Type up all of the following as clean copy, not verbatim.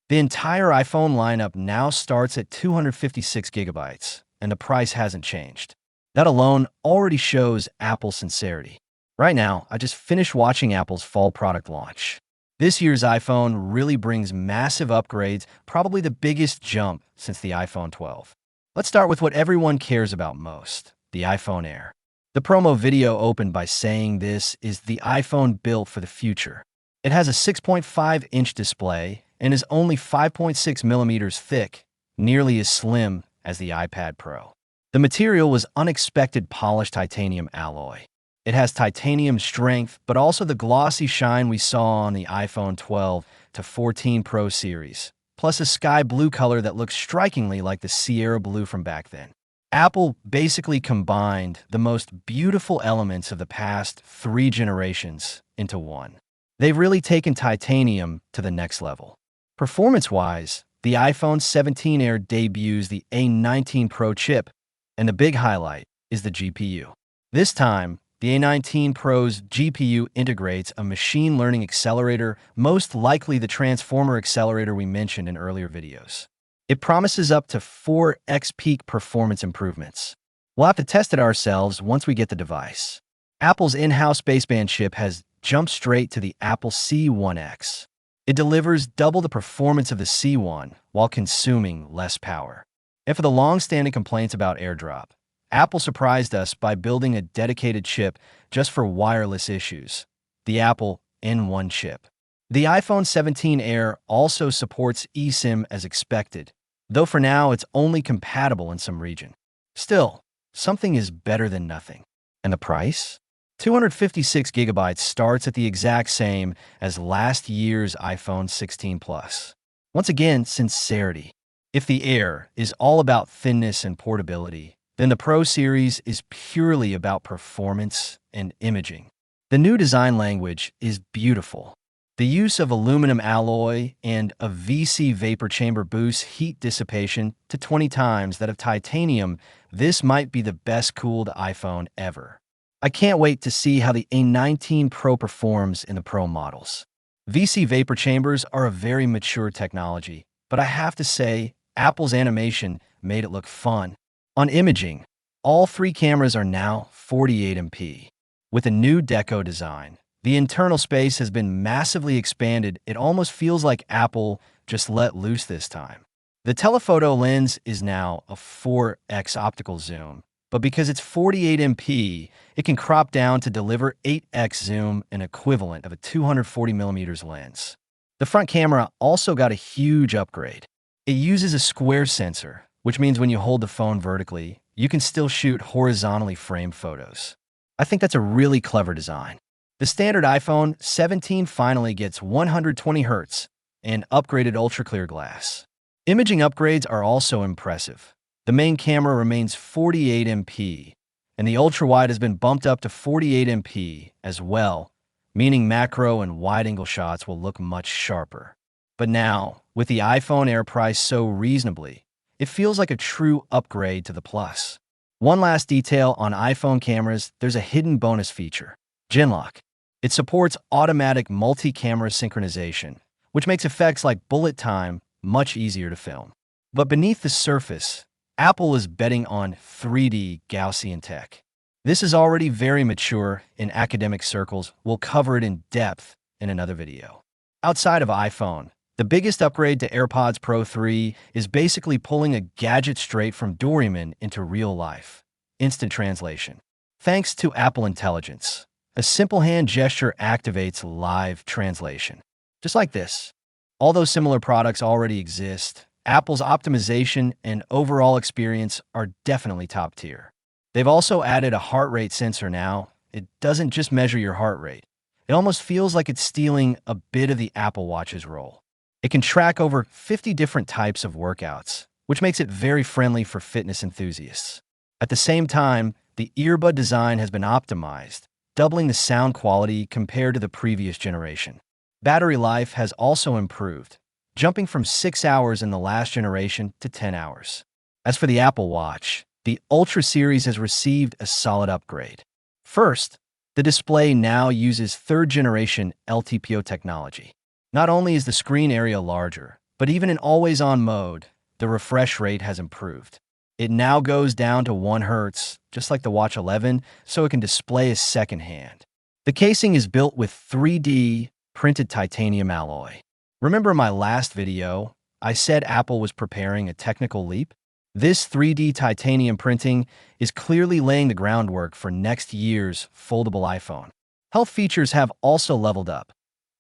The entire iPhone lineup now starts at 256 gigabytes, and the price hasn't changed. That alone already shows Apple's sincerity. Right now, I just finished watching Apple's fall product launch. This year's iPhone really brings massive upgrades, probably the biggest jump since the iPhone 12. Let's start with what everyone cares about most, the iPhone Air. The promo video opened by saying this is the iPhone built for the future. It has a 6.5-inch display and is only 5.6 millimeters thick, nearly as slim as the iPad Pro. The material was unexpected polished titanium alloy. It has titanium strength, but also the glossy shine we saw on the iPhone 12 to 14 Pro series, plus a sky blue color that looks strikingly like the Sierra blue from back then. Apple basically combined the most beautiful elements of the past 3 generations into one. They've really taken titanium to the next level. Performance-wise, the iPhone 17 Air debuts the A19 Pro chip, and the big highlight is the GPU. This time, the A19 Pro's GPU integrates a machine learning accelerator, most likely the transformer accelerator we mentioned in earlier videos. It promises up to 4x peak performance improvements. We'll have to test it ourselves once we get the device. Apple's in-house baseband chip has jumped straight to the Apple C1X. It delivers double the performance of the C1 while consuming less power. And for the long-standing complaints about AirDrop, Apple surprised us by building a dedicated chip just for wireless issues, the Apple N1 chip. The iPhone 17 Air also supports eSIM as expected, though for now it's only compatible in some region. Still, something is better than nothing. And the price? 256 gigabytes starts at the exact same as last year's iPhone 16 Plus. Once again, sincerity. If the Air is all about thinness and portability, then the Pro series is purely about performance and imaging. The new design language is beautiful. The use of aluminum alloy and a VC vapor chamber boosts heat dissipation to 20 times that of titanium. This might be the best cooled iPhone ever. I can't wait to see how the A19 Pro performs in the Pro models. VC vapor chambers are a very mature technology, but I have to say, Apple's animation made it look fun. On imaging, all 3 cameras are now 48MP. With a new deco design, the internal space has been massively expanded. It almost feels like Apple just let loose this time. The telephoto lens is now a 4x optical zoom, but because it's 48MP, it can crop down to deliver 8x zoom, an equivalent of a 240mm lens. The front camera also got a huge upgrade. It uses a square sensor, which means when you hold the phone vertically, you can still shoot horizontally framed photos. I think that's a really clever design. The standard iPhone 17 finally gets 120Hz and upgraded ultra-clear glass. Imaging upgrades are also impressive. The main camera remains 48MP, and the ultra-wide has been bumped up to 48MP as well, meaning macro and wide-angle shots will look much sharper. But now, with the iPhone Air priced so reasonably, it feels like a true upgrade to the Plus. One last detail on iPhone cameras, there's a hidden bonus feature, Genlock. It supports automatic multi-camera synchronization, which makes effects like bullet time much easier to film. But beneath the surface, Apple is betting on 3D Gaussian tech. This is already very mature in academic circles. We'll cover it in depth in another video. Outside of iPhone, the biggest upgrade to AirPods Pro 3 is basically pulling a gadget straight from Doraemon into real life. Instant translation. Thanks to Apple Intelligence, a simple hand gesture activates live translation. Just like this. Although similar products already exist, Apple's optimization and overall experience are definitely top tier. They've also added a heart rate sensor now. It doesn't just measure your heart rate. It almost feels like it's stealing a bit of the Apple Watch's role. It can track over 50 different types of workouts, which makes it very friendly for fitness enthusiasts. At the same time, the earbud design has been optimized, doubling the sound quality compared to the previous generation. Battery life has also improved, jumping from 6 hours in the last generation to 10 hours. As for the Apple Watch, the Ultra series has received a solid upgrade. First, the display now uses third-generation LTPO technology. Not only is the screen area larger, But even in always-on mode, the refresh rate has improved. It now goes down to 1 Hz, just like the Watch 11, so it can display as secondhand. The casing is built with 3D printed titanium alloy. Remember my last video? I said Apple was preparing a technical leap? This 3D titanium printing is clearly laying the groundwork for next year's foldable iPhone. Health features have also leveled up.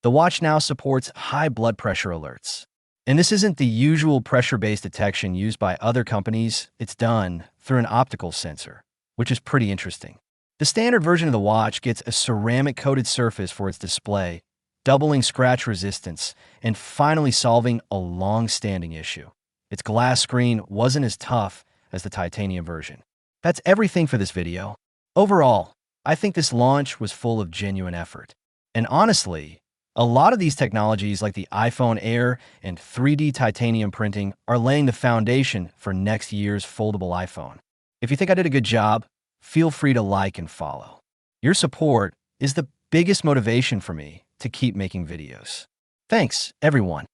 The watch now supports high blood pressure alerts. And this isn't the usual pressure-based detection used by other companies. It's done through an optical sensor, which is pretty interesting. The standard version of the watch gets a ceramic-coated surface for its display, doubling scratch resistance, and finally solving a long-standing issue. Its glass screen wasn't as tough as the titanium version. That's everything for this video. Overall, I think this launch was full of genuine effort. And honestly, a lot of these technologies like the iPhone Air and 3D titanium printing are laying the foundation for next year's foldable iPhone. If you think I did a good job, feel free to like and follow. Your support is the biggest motivation for me to keep making videos. Thanks, everyone.